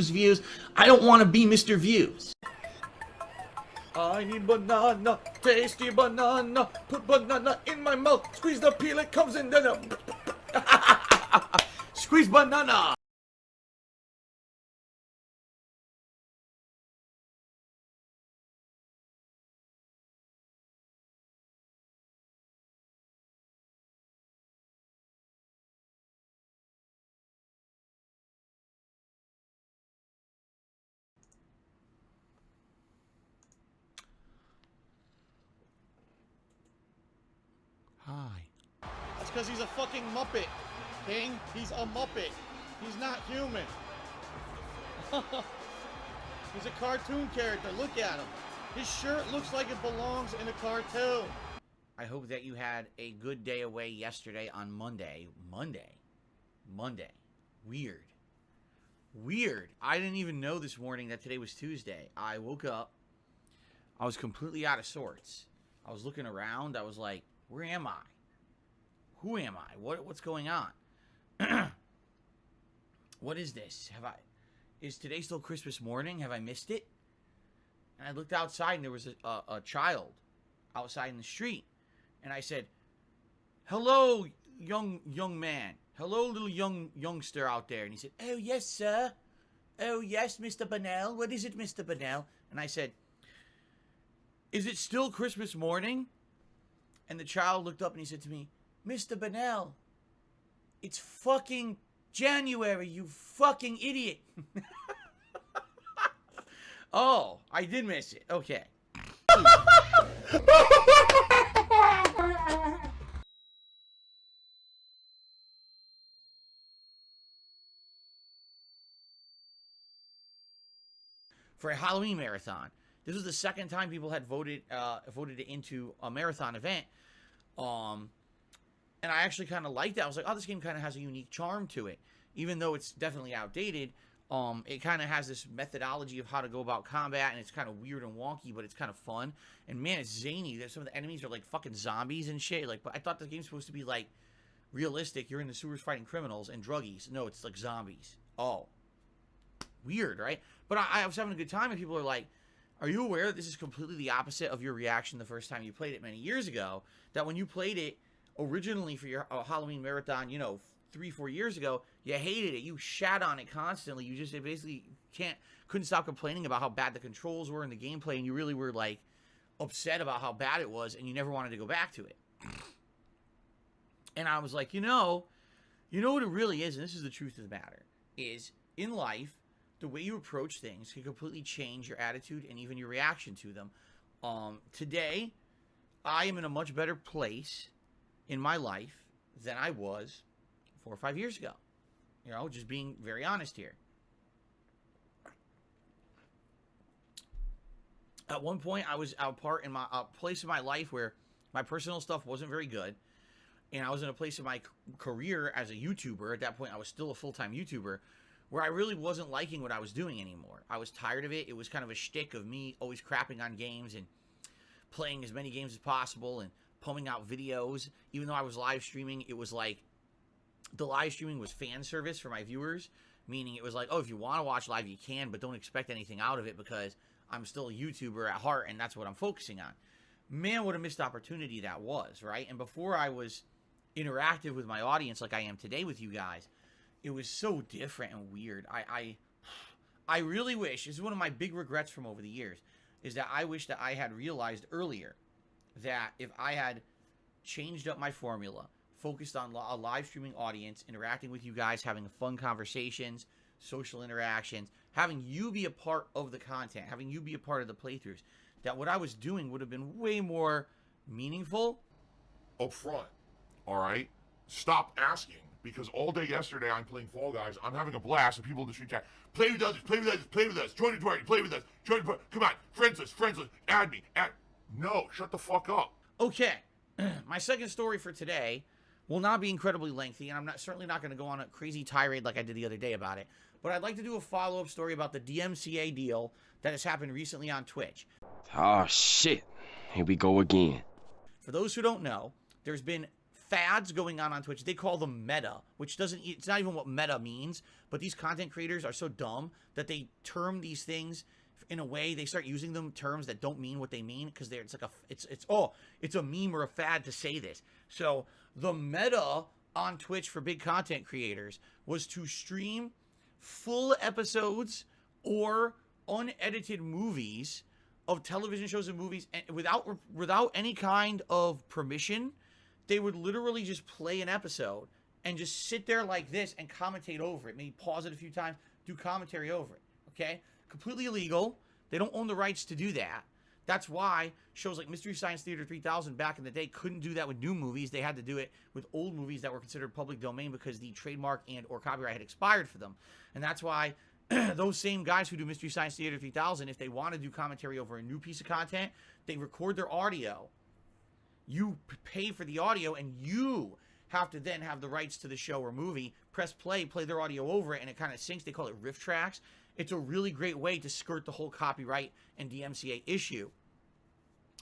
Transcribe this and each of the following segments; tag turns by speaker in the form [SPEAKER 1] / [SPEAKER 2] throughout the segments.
[SPEAKER 1] views. I don't want to be Mr. Views. I need banana, tasty banana, put banana in my mouth, squeeze the peel, it comes in, then squeeze banana. Hi. That's because he's a fucking Muppet, King. He's a Muppet. He's not human. He's a cartoon character. Look at him. His shirt looks like it belongs in a cartoon. I hope that you had a good day away yesterday on Monday. Monday. Weird. I didn't even know this morning that today was Tuesday. I woke up. I was completely out of sorts. I was looking around. I was like, where am I? Who am I? What's going on? What is this? Is today still Christmas morning? Have I missed it? And I looked outside and there was a child outside in the street. And I said, hello, young man. Hello, little youngster out there. And he said, oh, yes, sir. Oh, yes, Mr. Bonnell. What is it, Mr. Bonnell? And I said, is it still Christmas morning? And the child looked up and he said to me, Mr. Bonnell, it's fucking January, you fucking idiot. Oh, I did miss it. Okay. For a Halloween marathon. This was the second time people had voted it into a marathon event. And I actually kind of liked that. I was like, oh, this game kind of has a unique charm to it. Even though it's definitely outdated, it kind of has this methodology of how to go about combat, and it's kind of weird and wonky, but it's kind of fun. And man, it's zany. Some of the enemies are like fucking zombies and shit. Like, but I thought the game's supposed to be like realistic. You're in the sewers fighting criminals and druggies. No, it's like zombies. Oh, weird, right? But I was having a good time, and people are like, are you aware that this is completely the opposite of your reaction the first time you played it many years ago? That when you played it originally for your Halloween marathon, 3-4 years ago, you hated it. You shat on it constantly. You just basically couldn't stop complaining about how bad the controls were in the gameplay, and you really were like upset about how bad it was, and you never wanted to go back to it. And I was like, you know what it really is, and this is the truth of the matter, is in life, the way you approach things can completely change your attitude and even your reaction to them. Today, I am in a much better place in my life than I was 4 or 5 years ago. Just being very honest here. At one point, I was in a place in my life where my personal stuff wasn't very good. And I was in a place in my career as a YouTuber. At that point, I was still a full-time YouTuber, where I really wasn't liking what I was doing anymore. I was tired of it. It was kind of a shtick of me always crapping on games and playing as many games as possible and pumping out videos. Even though I was live streaming, it was like the live streaming was fan service for my viewers, meaning it was like, oh, if you want to watch live, you can, but don't expect anything out of it because I'm still a YouTuber at heart and that's what I'm focusing on. Man, what a missed opportunity that was, right? And before I was interactive with my audience like I am today with you guys, it was so different and weird. I really wish, this is one of my big regrets from over the years, is that I wish that I had realized earlier that if I had changed up my formula, focused on a live streaming audience, interacting with you guys, having fun conversations, social interactions, having you be a part of the content, having you be a part of the playthroughs, that what I was doing would have been way more meaningful.
[SPEAKER 2] Up front, all right? Stop asking. Because all day yesterday I'm playing Fall Guys, I'm having a blast, and people in the street chat, play with us, join the party, play with us, join the party, come on, friends us, add me, no, shut the fuck up.
[SPEAKER 1] Okay, my second story for today will not be incredibly lengthy, and I'm certainly not going to go on a crazy tirade like I did the other day about it, but I'd like to do a follow-up story about the DMCA deal that has happened recently on Twitch.
[SPEAKER 3] Oh shit, here we go again.
[SPEAKER 1] For those who don't know, there's been fads going on Twitch. They call them meta, which doesn't, it's not even what meta means, but these content creators are so dumb that they term these things in a way, they start using them terms that don't mean what they mean, because it's like it's a meme or a fad to say this. So the meta on Twitch for big content creators was to stream full episodes or unedited movies of television shows and movies, and without any kind of permission. They would literally just play an episode and just sit there like this and commentate over it. Maybe pause it a few times, do commentary over it. Okay? Completely illegal. They don't own the rights to do that. That's why shows like Mystery Science Theater 3000 back in the day couldn't do that with new movies. They had to do it with old movies that were considered public domain because the trademark and or copyright had expired for them. And that's why those same guys who do Mystery Science Theater 3000, if they want to do commentary over a new piece of content, they record their audio. You pay for the audio, and you have to then have the rights to the show or movie, press play, play their audio over it, and it kind of syncs. They call it riff tracks. It's a really great way to skirt the whole copyright and DMCA issue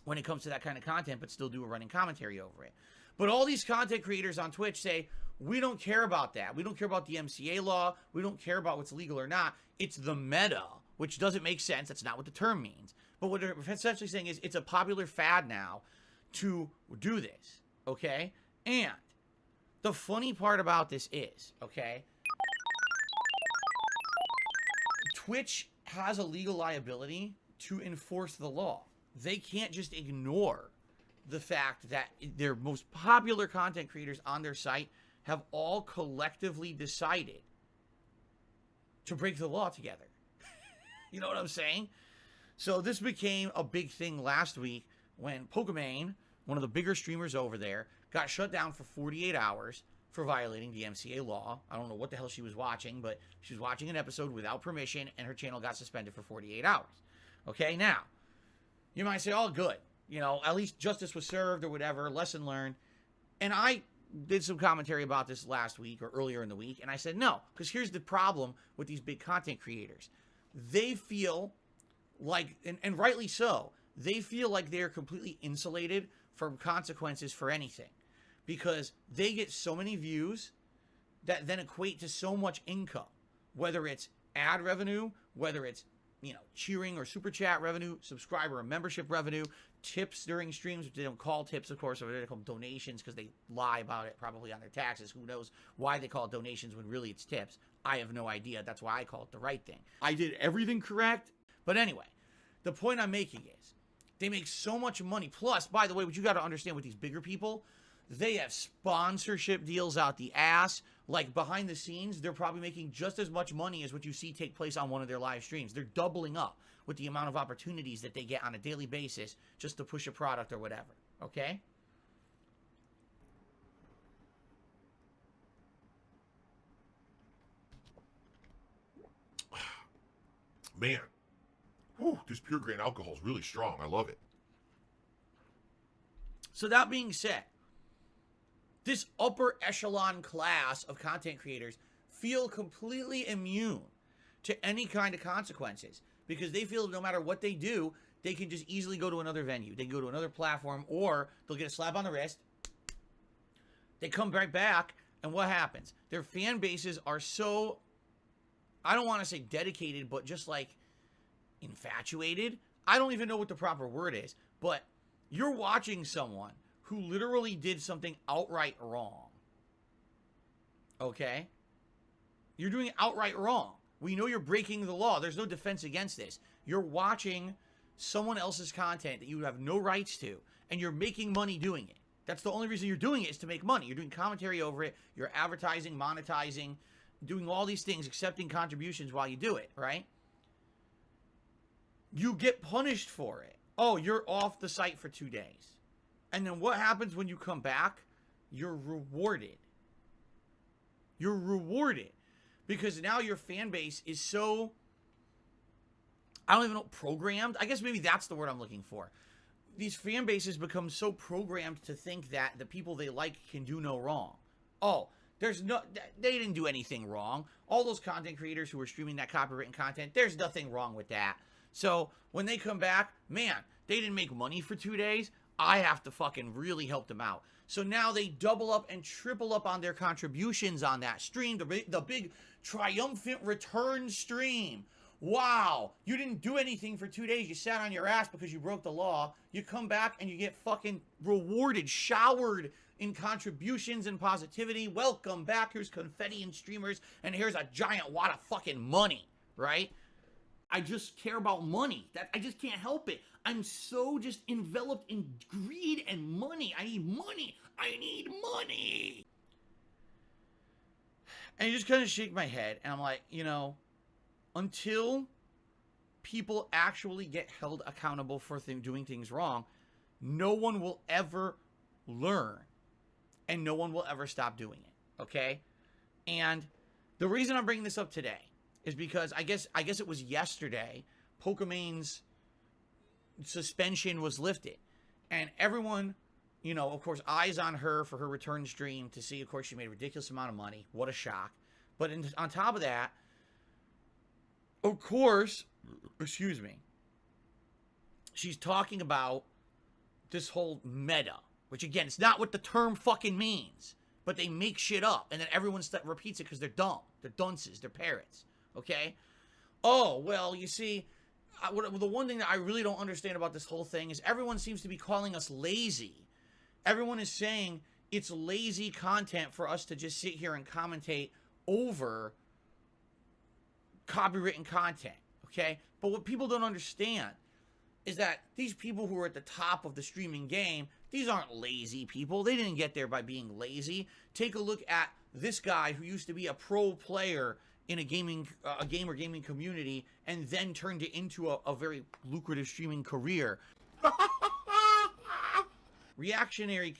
[SPEAKER 1] when it comes to that kind of content, but still do a running commentary over it. But all these content creators on Twitch say, we don't care about that. We don't care about the DMCA law. We don't care about what's legal or not. It's the meta, which doesn't make sense. That's not what the term means. But what they're essentially saying is it's a popular fad now to do this, okay? And the funny part about this is, okay, Twitch has a legal liability to enforce the law. They can't just ignore the fact that their most popular content creators on their site have all collectively decided to break the law together. You know what I'm saying? So this became a big thing last week when Pokimane, one of the bigger streamers over there, got shut down for 48 hours for violating the DMCA law. I don't know what the hell she was watching, but she was watching an episode without permission, and her channel got suspended for 48 hours. Okay, now, you might say, oh, good. You know, at least justice was served or whatever, lesson learned. And I did some commentary about this last week or earlier in the week, and I said no, because here's the problem with these big content creators. They feel like, and rightly so, they feel like they're completely insulated from consequences for anything, because they get so many views that then equate to so much income, whether it's ad revenue, whether it's, you know, cheering or super chat revenue, subscriber and membership revenue, tips during streams, which they don't call tips, of course, or they call them donations because they lie about it probably on their taxes. Who knows why they call it donations when really it's tips? I have no idea. That's why I call it the right thing. I did everything correct. But anyway, the point I'm making is they make so much money. Plus, by the way, what you got to understand with these bigger people, they have sponsorship deals out the ass. Like behind the scenes, they're probably making just as much money as what you see take place on one of their live streams. They're doubling up with the amount of opportunities that they get on a daily basis just to push a product or whatever. Okay?
[SPEAKER 2] Man, whew, this pure grain alcohol is really strong. I love it.
[SPEAKER 1] So that being said, this upper echelon class of content creators feel completely immune to any kind of consequences because they feel no matter what they do, they can just easily go to another venue. They can go to another platform, or they'll get a slap on the wrist. They come right back, and what happens? Their fan bases are so, I don't want to say dedicated, but just like infatuated. I don't even know what the proper word is, but you're watching someone who literally did something outright wrong. Okay? You're doing it outright wrong. We know you're breaking the law. There's no defense against this. You're watching someone else's content that you have no rights to, and you're making money doing it. That's the only reason you're doing it, is to make money. You're doing commentary over it. You're advertising, monetizing, doing all these things, accepting contributions while you do it, right? You get punished for it. Oh, you're off the site for 2 days. And then what happens when you come back? You're rewarded. You're rewarded. Because now your fan base is so, I don't even know, programmed. I guess maybe that's the word I'm looking for. These fan bases become so programmed to think that the people they like can do no wrong. Oh, they didn't do anything wrong. All those content creators who are streaming that copywritten content, there's nothing wrong with that. So when they come back, man, they didn't make money for 2 days. I have to fucking really help them out. So now they double up and triple up on their contributions on that stream, the big triumphant return stream. Wow, you didn't do anything for 2 days. You sat on your ass because you broke the law. You come back and you get fucking rewarded, showered in contributions and positivity. Welcome back. Here's confetti and streamers, and here's a giant wad of fucking money, right? I just care about money. I just can't help it. I'm so just enveloped in greed and money. I need money. I need money. And I just kind of shake my head, and I'm like, until people actually get held accountable for doing things wrong, no one will ever learn, and no one will ever stop doing it, okay? And the reason I'm bringing this up today is because I guess it was yesterday, Pokemon's suspension was lifted, and everyone, of course, eyes on her for her return stream to see, of course, she made a ridiculous amount of money. What a shock. But on top of that, of course, excuse me, she's talking about this whole meta, which again, it's not what the term fucking means, but they make shit up, and then everyone repeats it because they're dumb. They're dunces. They're parrots. Okay? Oh, well, you see, the one thing that I really don't understand about this whole thing is everyone seems to be calling us lazy. Everyone is saying it's lazy content for us to just sit here and commentate over copywritten content, okay? But what people don't understand is that these people who are at the top of the streaming game, these aren't lazy people. They didn't get there by being lazy. Take a look at this guy who used to be a pro player in a gaming community and then turned it into a very lucrative streaming career. Reactionary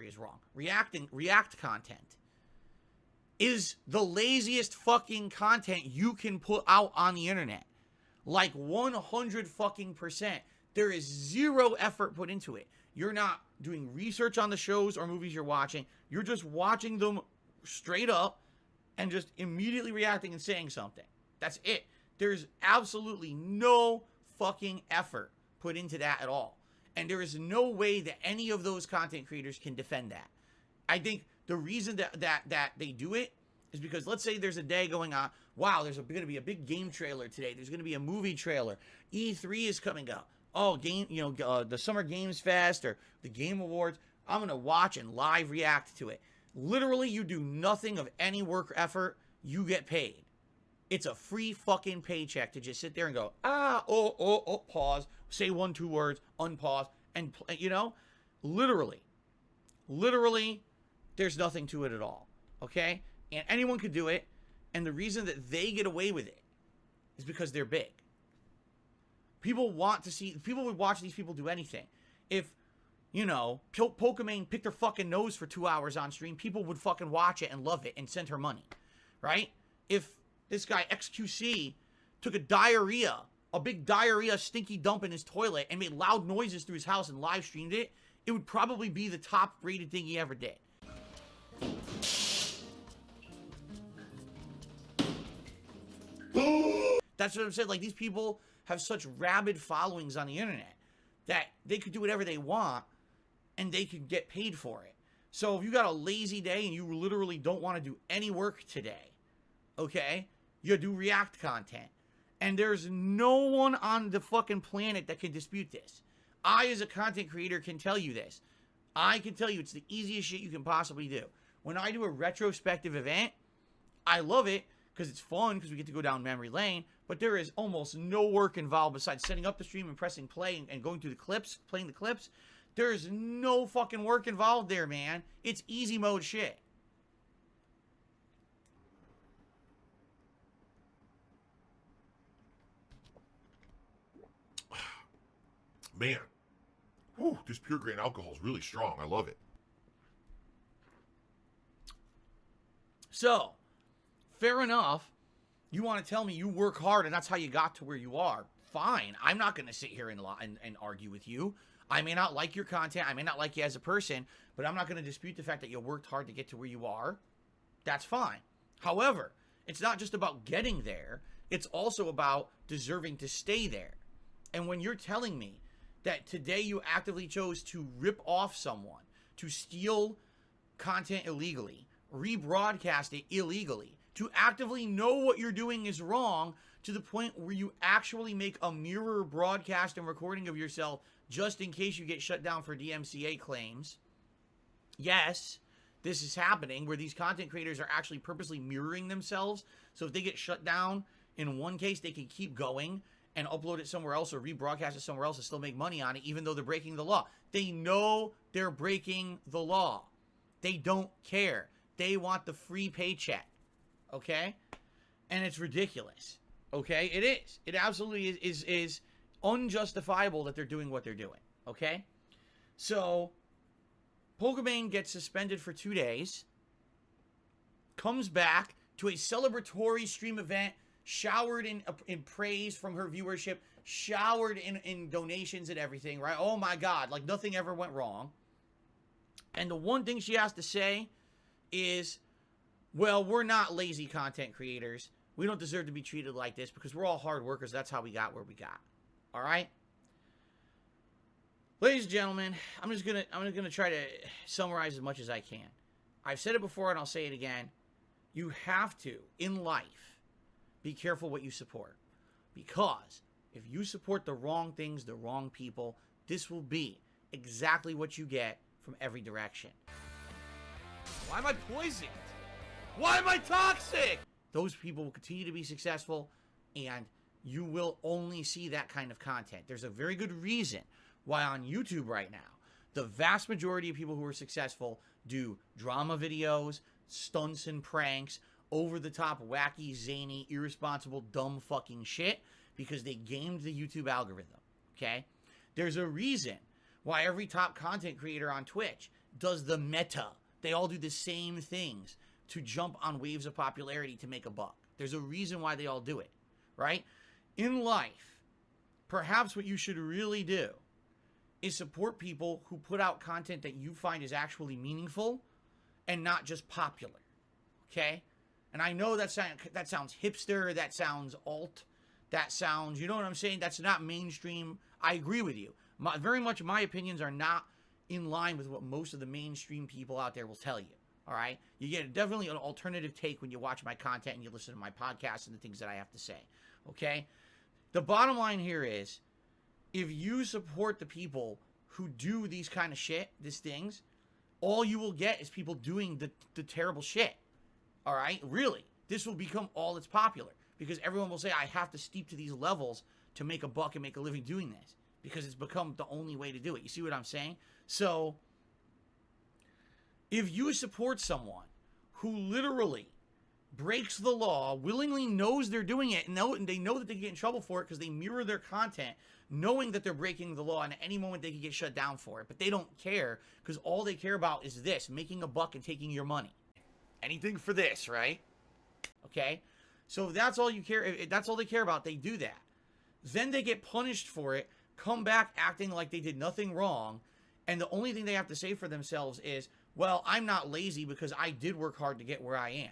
[SPEAKER 1] is wrong. React content is the laziest fucking content you can put out on the internet. Like 100 fucking %. There is zero effort put into it. You're not doing research on the shows or movies you're watching. You're just watching them straight up and just immediately reacting and saying something. That's it. There's absolutely no fucking effort put into that at all. And there is no way that any of those content creators can defend that. I think the reason that they do it is because, let's say there's a day going on, wow, there's going to be a big game trailer today. There's going to be a movie trailer. E3 is coming up. Oh, the Summer Games Fest or the Game Awards. I'm going to watch and live react to it. Literally, you do nothing of any work effort. You get paid. It's a free fucking paycheck to just sit there and go, pause, say 1-2 words, unpause, and, literally, there's nothing to it at all, okay? And anyone could do it, and the reason that they get away with it is because they're big. People would watch these people do anything. If, Pokemon picked her fucking nose for 2 hours on stream, people would fucking watch it and love it and send her money, right? If this guy XQC took a big diarrhea stinky dump in his toilet and made loud noises through his house and live streamed it, it would probably be the top rated thing he ever did. That's what I'm saying. Like, these people have such rabid followings on the internet that they could do whatever they want and they could get paid for it. So if you got a lazy day and you literally don't want to do any work today, okay, you do react content. And there's no one on the fucking planet that can dispute this. I, as a content creator, can tell you this. I can tell you it's the easiest shit you can possibly do. When I do a retrospective event, I love it because it's fun because we get to go down memory lane, but there is almost no work involved besides setting up the stream and pressing play and going through the clips, playing the clips. There's no fucking work involved there, man. It's easy mode shit.
[SPEAKER 2] Man, whew, this pure grain alcohol is really strong. I love it.
[SPEAKER 1] So, fair enough. You want to tell me you work hard and that's how you got to where you are. Fine. I'm not going to sit here and argue with you. I may not like your content. I may not like you as a person, but I'm not going to dispute the fact that you worked hard to get to where you are. That's fine. However, it's not just about getting there. It's also about deserving to stay there. And when you're telling me that today you actively chose to rip off someone, to steal content illegally, rebroadcast it illegally, to actively know what you're doing is wrong to the point where you actually make a mirror broadcast and recording of yourself just in case you get shut down for DMCA claims. Yes, this is happening where these content creators are actually purposely mirroring themselves. So if they get shut down in one case, they can keep going and upload it somewhere else or rebroadcast it somewhere else and still make money on it, even though they're breaking the law. They know they're breaking the law. They don't care. They want the free paycheck. Okay? And it's ridiculous. Okay? It is. It absolutely is unjustifiable that they're doing what they're doing. Okay? So, Pokimane gets suspended for 2 days, comes back to a celebratory stream event, showered in praise from her viewership, showered in donations and everything, right? Oh my God, like nothing ever went wrong. And the one thing she has to say is, well, we're not lazy content creators. We don't deserve to be treated like this because we're all hard workers. That's how we got where we got. All right? Ladies and gentlemen, I'm just gonna try to summarize as much as I can. I've said it before and I'll say it again. You have to, in life, be careful what you support. Because if you support the wrong things, the wrong people, this will be exactly what you get from every direction. Why am I poisoned? Why am I toxic? Those people will continue to be successful, and you will only see that kind of content. There's a very good reason why on YouTube right now, the vast majority of people who are successful do drama videos, stunts and pranks, over-the-top, wacky, zany, irresponsible, dumb fucking shit, because they gamed the YouTube algorithm, okay? There's a reason why every top content creator on Twitch does the meta. They all do the same things to jump on waves of popularity to make a buck. There's a reason why they all do it, right? In life, perhaps what you should really do is support people who put out content that you find is actually meaningful and not just popular, okay? And I know that sounds hipster, that sounds alt, that sounds, you know what I'm saying? That's not mainstream. I agree with you. Very much my opinions are not in line with what most of the mainstream people out there will tell you, all right? You get definitely an alternative take when you watch my content and you listen to my podcast and the things that I have to say, okay? The bottom line here is, if you support the people who do these kind of shit, these things, all you will get is people doing the terrible shit. All right? Really. This will become all that's popular. Because everyone will say, I have to steep to these levels to make a buck and make a living doing this. Because it's become the only way to do it. You see what I'm saying? So, if you support someone who literally breaks the law, willingly knows they're doing it, and they know that they get in trouble for it because they mirror their content, knowing that they're breaking the law, and at any moment they can get shut down for it. But they don't care, because all they care about is this, making a buck and taking your money. Anything for this, right? Okay? So if that's all you care, if that's all they care about, they do that. Then they get punished for it, come back acting like they did nothing wrong, and the only thing they have to say for themselves is, well, I'm not lazy because I did work hard to get where I am.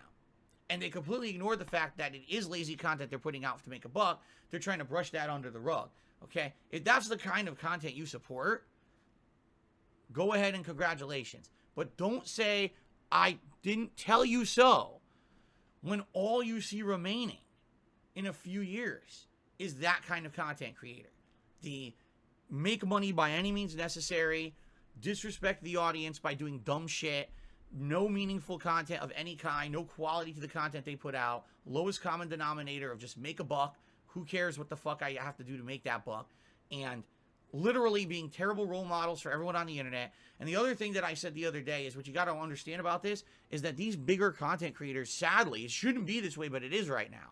[SPEAKER 1] And they completely ignore the fact that it is lazy content they're putting out to make a buck. They're trying to brush that under the rug. Okay? If that's the kind of content you support, go ahead and congratulations. But don't say, I didn't tell you so, when all you see remaining in a few years is that kind of content creator. The make money by any means necessary, disrespect the audience by doing dumb shit, no meaningful content of any kind, no quality to the content they put out, lowest common denominator of just make a buck, who cares what the fuck I have to do to make that buck, and literally being terrible role models for everyone on the internet. And the other thing that I said the other day is what you got to understand about this is that these bigger content creators, sadly, it shouldn't be this way, but it is right now.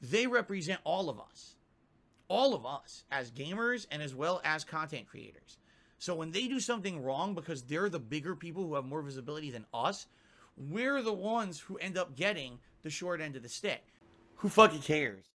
[SPEAKER 1] They represent all of us as gamers and as well as content creators. So when they do something wrong because they're the bigger people who have more visibility than us, we're the ones who end up getting the short end of the stick. Who fucking cares?